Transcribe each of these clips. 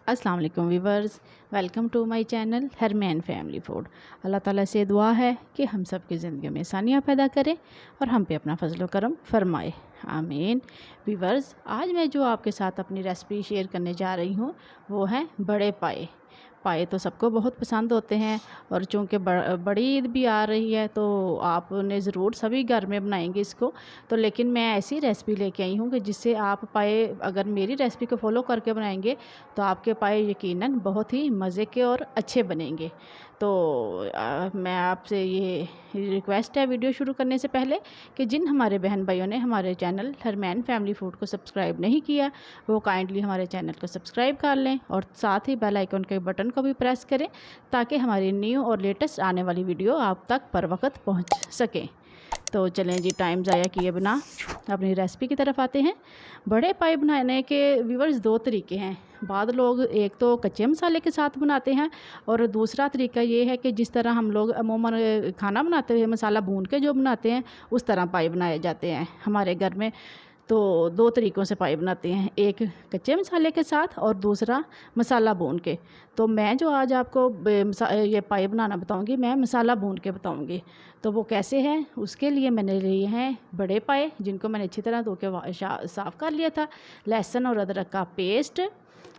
अस्सलाम वालेकुम viewers, welcome to my channel Harman family food. अल्लाह ताला से दुआ है कि हम सब की ज़िंदगी में आसानियाँ पैदा करे और हम पे अपना फजल व करम फरमाए, आमीन। वीवर्स, आज मैं जो आपके साथ अपनी रेसिपी शेयर करने जा रही हूँ वो है बड़े पाए। पाए तो सबको बहुत पसंद होते हैं और चूँकि बड़ी ईद भी आ रही है तो आपने ज़रूर सभी घर में बनाएंगे इसको। तो लेकिन मैं ऐसी रेसिपी लेके आई हूँ कि जिससे आप पाए अगर मेरी रेसिपी को फॉलो करके बनाएंगे तो आपके पाए यकीनन बहुत ही मज़े के और अच्छे बनेंगे। तो मैं आपसे ये रिक्वेस्ट है वीडियो शुरू करने से पहले कि जिन हमारे बहन भाइयों ने हमारे चैनल हरमैन फैमिली फूड को सब्सक्राइब नहीं किया वो काइंडली हमारे चैनल को सब्सक्राइब कर लें और साथ ही बेल आइकन के बटन को भी प्रेस करें ताकि हमारी न्यू और लेटेस्ट आने वाली वीडियो आप तक पर वक्त पहुँच सके। तो चलें जी, टाइम ज़ाया किए बिना अपनी रेसिपी की तरफ आते हैं। बड़े पाए बनाने के व्यूअर्स दो तरीके हैं। बाद लोग एक तो कच्चे मसाले के साथ बनाते हैं और दूसरा तरीका ये है कि जिस तरह हम लोग अमूमन खाना बनाते हुए मसाला भून के जो बनाते हैं उस तरह पाए बनाए जाते हैं हमारे घर में। तो दो तरीक़ों से पाए बनाते हैं, एक कच्चे मसाले के साथ और दूसरा मसाला भून के। तो मैं जो आज आपको ये पाए बनाना बताऊंगी मैं मसाला भून के बताऊंगी। तो वो कैसे है उसके लिए मैंने लिए हैं बड़े पाए जिनको मैंने अच्छी तरह धो के साफ़ कर लिया था। लहसुन और अदरक का पेस्ट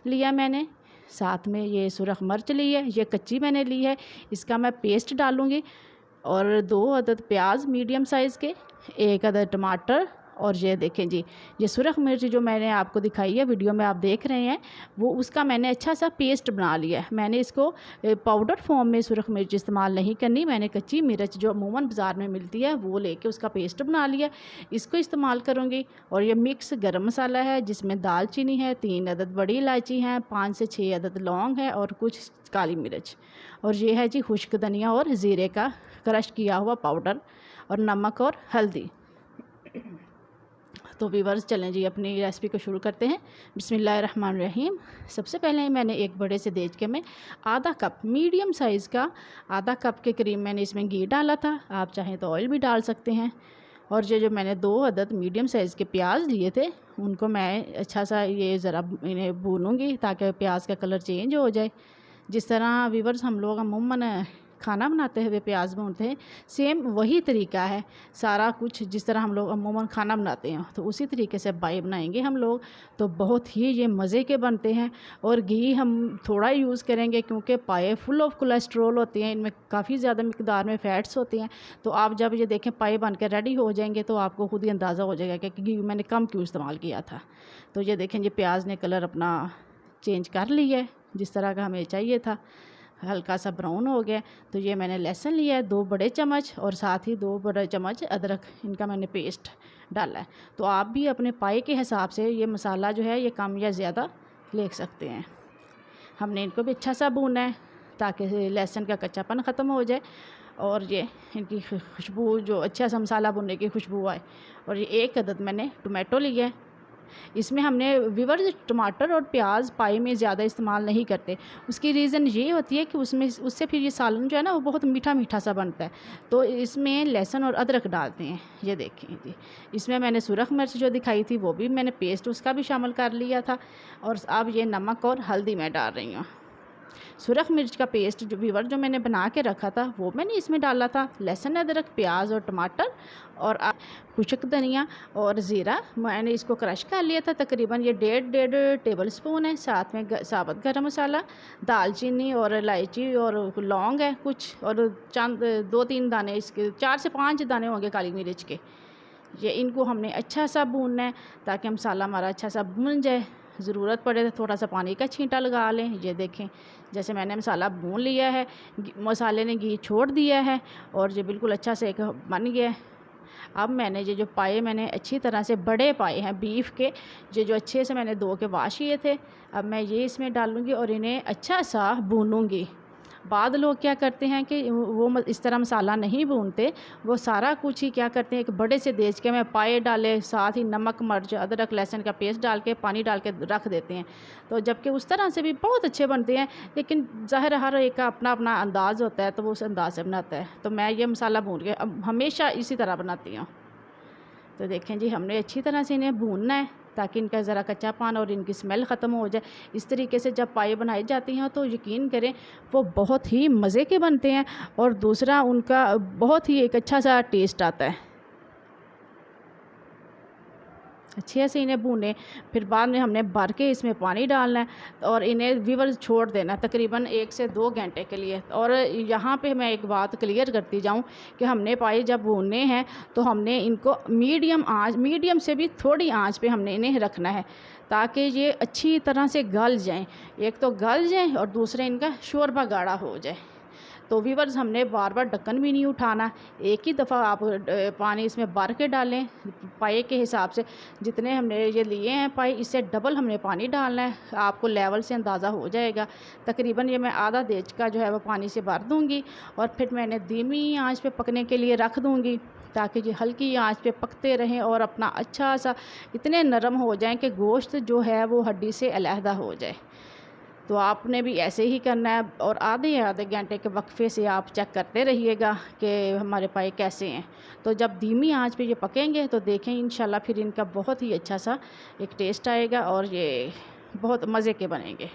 लिया मैंने, साथ में ये सुरख मिर्च ली है, ये कच्ची मैंने ली है, इसका मैं पेस्ट डालूँगी। और 2 अदद प्याज मीडियम साइज़ के, 1 अदद टमाटर और ये देखें जी, ये सुरख मिर्च जो मैंने आपको दिखाई है वीडियो में आप देख रहे हैं वो उसका मैंने अच्छा सा पेस्ट बना लिया है। मैंने इसको पाउडर फॉर्म में सुरख मिर्च इस्तेमाल नहीं करनी, मैंने कच्ची मिर्च जो अमूमन बाज़ार में मिलती है वो लेके उसका पेस्ट बना लिया, इसको इस्तेमाल करूँगी। और ये मिक्स गरम मसाला है जिसमें दालचीनी है, 3 अदद बड़ी इलायची हैं, 5 से 6 अदद लौंग है और कुछ काली मिर्च। और ये है जी खुश्क धनिया और ज़ीरे का क्रश किया हुआ पाउडर और नमक और हल्दी। तो व्यूअर्स चलें जी अपनी रेसिपी को शुरू करते हैं। बिस्मिल्लाहिर्रहमानिर्रहीम। सबसे पहले मैंने एक बड़े से देचके में आधा कप मीडियम साइज़ का आधा कप के करीब मैंने इसमें घी डाला था, आप चाहें तो ऑयल भी डाल सकते हैं। और जो मैंने 2 अदद मीडियम साइज़ के प्याज लिए थे उनको मैं अच्छा सा ये ज़रा इन्हें भूनूंगी ताकि प्याज का कलर चेंज हो जाए। जिस तरह व्यूअर्स हम लोग अमूमन खाना बनाते हुए प्याज भूनते हैं सेम वही तरीका है सारा कुछ, जिस तरह हम लोग अमूमन खाना बनाते हैं तो उसी तरीके से पाए बनाएंगे हम लोग। तो बहुत ही ये मज़े के बनते हैं और घी हम थोड़ा यूज़ करेंगे क्योंकि पाए फुल ऑफ कोलेस्ट्रॉल होते हैं, इनमें काफ़ी ज़्यादा मिकदार में फ़ैट्स होते हैं। तो आप जब ये देखें पाए बन के रेडी हो जाएंगे तो आपको खुद ही अंदाज़ा हो जाएगा कि घी मैंने कम क्यों इस्तेमाल किया था। तो ये देखें ये प्याज ने कलर अपना चेंज कर लिया है जिस तरह का हमें चाहिए था, हल्का सा ब्राउन हो गया। तो ये मैंने लहसुन लिया है 2 बड़े चम्मच और साथ ही 2 बड़े चम्मच अदरक, इनका मैंने पेस्ट डाला है। तो आप भी अपने पाए के हिसाब से ये मसाला जो है ये कम या ज़्यादा ले सकते हैं। हमने इनको भी अच्छा सा भूनना है ताकि लहसुन का कच्चापन ख़त्म हो जाए और ये इनकी खुशबू जो अच्छा सा मसाला भुनने की खुशबू आए। और ये 1 अदद मैंने टमाटो लिया है। इसमें हमने व्यूअर्स टमाटर और प्याज पाए में ज़्यादा इस्तेमाल नहीं करते, उसकी रीज़न ये होती है कि उसमें उससे फिर ये सालन जो है ना वो बहुत मीठा मीठा सा बनता है। तो इसमें लहसुन और अदरक डालते हैं। ये देखें जी, इसमें मैंने सुरख मिर्च जो दिखाई थी वो भी मैंने पेस्ट उसका भी शामिल कर लिया था। और अब ये नमक और हल्दी मैं डाल रही हूँ। सुरख मिर्च का पेस्ट जो व्यूअर जो मैंने बना के रखा था वो मैंने इसमें डाला था, लहसुन अदरक प्याज और टमाटर और खुश्क धनिया और ज़ीरा मैंने इसको क्रश कर लिया था। तकरीबन ये 1.5 टेबल स्पून है। साथ में साबुत गरम मसाला, दालचीनी और इलायची और लौंग है कुछ, और चंद 2-3 दाने इसके 4 से 5 दाने होंगे काली मिर्च के। ये इनको हमने अच्छा सा भूनना है ताकि मसाला हमारा अच्छा सा भून जाए। ज़रूरत पड़े तो थोड़ा सा पानी का छींटा लगा लें। ये देखें जैसे मैंने मसाला भून लिया है, मसाले ने घी छोड़ दिया है और ये बिल्कुल अच्छा से एक बन गया है। अब मैंने ये जो पाए मैंने अच्छी तरह से बड़े पाए हैं बीफ के, ये जो अच्छे से मैंने धो के वाश किए थे, अब मैं ये इसमें डालूँगी और इन्हें अच्छा सा भूनूँगी। बाद लोग क्या करते हैं कि वो इस तरह मसाला नहीं भूनते, वो सारा कुछ ही क्या करते हैं एक बड़े से देचके में पाए डाले, साथ ही नमक मिर्च अदरक लहसुन का पेस्ट डाल के पानी डाल के रख देते हैं। तो जबकि उस तरह से भी बहुत अच्छे बनते हैं, लेकिन ज़ाहिर हर एक का अपना अपना अंदाज़ होता है तो वो उस अंदाज़ से बनाता है। तो मैं ये मसाला भून के अब हमेशा इसी तरह बनाती हूँ। तो देखें जी हमने अच्छी तरह से इन्हें भूनना है ताकि इनका ज़रा कच्चापन और इनकी स्मेल ख़त्म हो जाए। इस तरीके से जब पाए बनाई जाती हैं तो यकीन करें वो बहुत ही मज़े के बनते हैं और दूसरा उनका बहुत ही एक अच्छा सा टेस्ट आता है। अच्छे से इन्हें भूनें, फिर बाद में हमने भर के इसमें पानी डालना है और इन्हें व्यूअर्स छोड़ देना है तकरीबन 1 से 2 घंटे के लिए। और यहाँ पे मैं एक बात क्लियर करती जाऊँ कि हमने पाए जब भूनने हैं तो हमने इनको मीडियम से भी थोड़ी आंच पे हमने इन्हें रखना है ताकि ये अच्छी तरह से गल जाएँ। एक तो गल जाएँ और दूसरे इनका शोरबा गाढ़ा हो जाए। तो व्यूअर्स हमने बार बार ढक्कन भी नहीं उठाना, एक ही दफ़ा आप पानी इसमें भर के डालें। पाए के हिसाब से जितने हमने ये लिए हैं पाए, इससे डबल हमने पानी डालना है। आपको लेवल से अंदाज़ा हो जाएगा। तकरीबन ये मैं आधा देज का जो है वो पानी से भर दूँगी और फिर मैंने धीमी आंच पे पकने के लिए रख दूँगी ताकि ये हल्की आंच पे पकते रहें और अपना अच्छा सा इतने नरम हो जाएं कि गोश्त जो है वो हड्डी से अलहदा हो जाए। तो आपने भी ऐसे ही करना है और आधे घंटे के वक्फे से आप चेक करते रहिएगा कि हमारे पाए कैसे हैं। तो जब धीमी आंच पे ये पकेंगे तो देखें इंशाल्लाह फिर इनका बहुत ही अच्छा सा एक टेस्ट आएगा और ये बहुत मज़े के बनेंगे।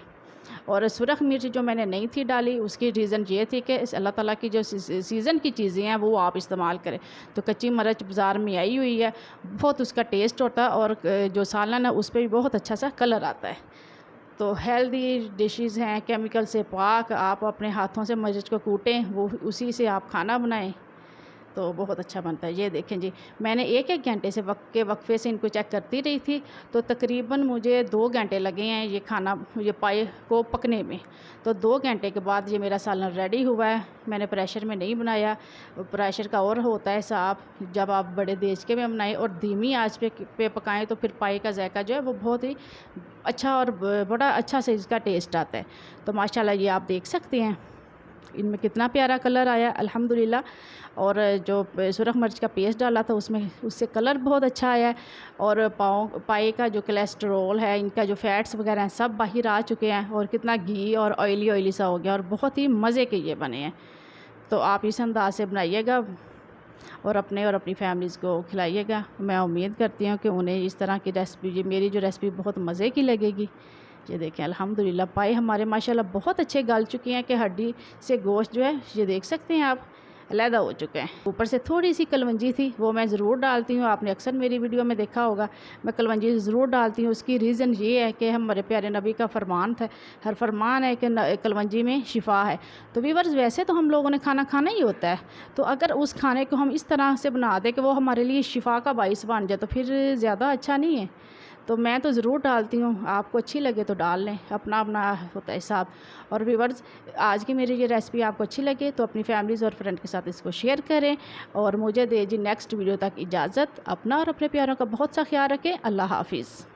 और सुरख मिर्च जो मैंने नहीं थी डाली उसकी रीज़न ये थी कि अल्लाह ताला की जो सीज़न की चीज़ें हैं वो आप इस्तेमाल करें। तो कच्ची मिर्च बाज़ार में आई हुई है, बहुत उसका टेस्ट होता है और जो सालन है उस पर भी बहुत अच्छा सा कलर आता है। तो हेल्दी डिशेज़ हैं, केमिकल से पाक, आप अपने हाथों से मिर्च को कूटें, वो उसी से आप खाना बनाएं तो बहुत अच्छा बनता है। ये देखें जी, मैंने 1-1 घंटे से वक्फे से इनको चेक करती रही थी तो तकरीबन मुझे 2 घंटे लगे हैं ये खाना ये पाए को पकने में। तो 2 घंटे के बाद ये मेरा सालन रेडी हुआ है। मैंने प्रेशर में नहीं बनाया, प्रेशर का और होता है साफ़ जब आप बड़े देचके में बनाएं और धीमी आंच पे पकाएं तो फिर पाए का जायका जो है वो बहुत ही अच्छा और बड़ा अच्छा से इसका टेस्ट आता है। तो माशाल्लाह ये आप देख सकते हैं इनमें कितना प्यारा कलर आया अल्हम्दुलिल्लाह। और जो सुरख मिर्च का पेस्ट डाला था उससे कलर बहुत अच्छा आया है और पाए का जो कोलेस्ट्रॉल है, इनका जो फैट्स वगैरह हैं सब बाहर आ चुके हैं और कितना घी और ऑयली सा हो गया और बहुत ही मज़े के ये बने हैं। तो आप इस अंदाज से बनाइएगा और अपने और अपनी फैमिलीज़ को खिलाइएगा। मैं उम्मीद करती हूँ कि उन्हें इस तरह की रेसिपी मेरी जो रेसिपी बहुत मज़े की लगेगी। ये देखें अल्हम्दुलिल्लाह पाए हमारे माशाल्लाह बहुत अच्छे गल चुके हैं कि हड्डी से गोश्त जो है ये देख सकते हैं आप अलहदा हो चुके हैं। ऊपर से थोड़ी सी कलवंजी थी वो मैं ज़रूर डालती हूँ, आपने अक्सर मेरी वीडियो में देखा होगा मैं कलवंजी ज़रूर डालती हूँ। उसकी रीज़न ये है कि हमारे प्यारे नबी का फरमान था, हर फरमान है कि कलवंजी में शिफा है। तो व्यूअर्स वैसे तो हम लोगों ने खाना खाना ही होता है, तो अगर उस खाने को हम इस तरह से बना दें कि वो हमारे लिए शिफा का बाइस बन जाए तो फिर ज़्यादा अच्छा नहीं है। तो मैं तो ज़रूर डालती हूँ, आपको अच्छी लगे तो डाल लें, अपना अपना होता है हिसाब। और व्यूअर्स आज की मेरी ये रेसिपी आपको अच्छी लगे तो अपनी फैमिलीज़ और फ्रेंड के साथ इसको शेयर करें और मुझे दीजिए नेक्स्ट वीडियो तक इजाज़त। अपना और अपने प्यारों का बहुत सा ख्याल रखें। अल्लाह हाफिज़।